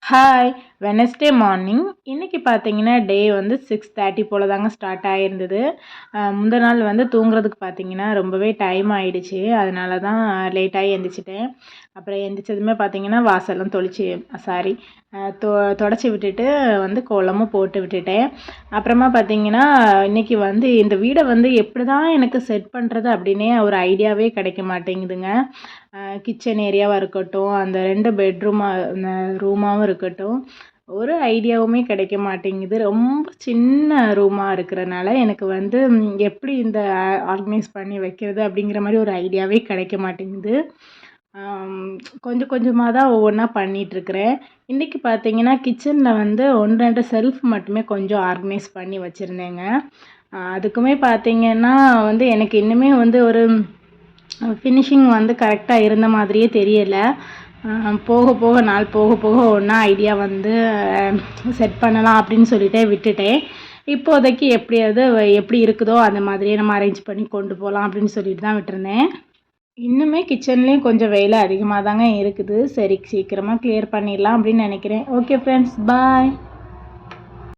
Hi! Wednesday morning. இன்னைக்கு பார்த்தீங்கன்னா, டே வந்து 6:30 போல தாங்க ஸ்டார்ட் ஆயிருந்தது. முந்தின நாள் வந்து தூங்குறதுக்கு பார்த்தீங்கன்னா, ரொம்பவே டைம் ஆயிடுச்சு. அதனால தான் லேட்டாகி எந்திரிச்சிட்டேன். அப்புறம் எந்திரிச்சதுமே பார்த்தீங்கன்னா, வாசல்லாம் தொளிச்சு சாரி தொ தொடச்சி விட்டுட்டு வந்து கோலமும் போட்டு விட்டுட்டேன். அப்புறமா பார்த்தீங்கன்னா, இன்னைக்கு வந்து இந்த வீட வந்து எப்படிதான் எனக்கு செட் பண்ணுறது அப்படின்னே ஒரு ஐடியாவே கிடைக்க மாட்டேங்குதுங்க. கிச்சன் ஏரியாவா இருக்கட்டும், அந்த 2 பெட்ரூமா ரூமாவும் இருக்கட்டும், ஒரு ஐடியாவுமே கிடைக்க மாட்டேங்குது. ரொம்ப சின்ன ரூமா இருக்கிறனால எனக்கு வந்து எப்படி இந்த ஆர்கனைஸ் பண்ணி வைக்கிறது அப்படிங்கிற மாரி ஒரு ஐடியாவே கிடைக்க மாட்டேங்குது. கொஞ்சம் கொஞ்சமாக தான் ஒவ்வொன்றா பண்ணிகிட்ருக்கிறேன். இன்றைக்கி பார்த்தீங்கன்னா, கிச்சனில் வந்து 1, 2 செல்ஃப் மட்டுமே கொஞ்சம் ஆர்கனைஸ் பண்ணி வச்சுருந்தேங்க. அதுக்குமே பார்த்தீங்கன்னா வந்து எனக்கு இன்னுமே வந்து ஒரு ஃபினிஷிங் வந்து கரெக்டாக இருந்த மாதிரியே தெரியல. போக போக நாள் போக போக ஒன்றா ஐடியா வந்து செட் பண்ணலாம் அப்படின்னு சொல்லிட்டே விட்டுட்டேன். இப்போதைக்கு எப்படியாவது எப்படி இருக்குதோ அந்த மாதிரியே நம்ம அரேஞ்ச் பண்ணி கொண்டு போகலாம் அப்படின்னு சொல்லிட்டு தான் விட்டுருந்தேன். இன்னுமே கிச்சன்லேயும் கொஞ்சம் வேலை அதிகமாக தாங்க இருக்குது. சரி சீக்கிரமாக கிளியர் பண்ணிடலாம் அப்படின்னு நினைக்கிறேன். ஓகே ஃப்ரெண்ட்ஸ், பாய்.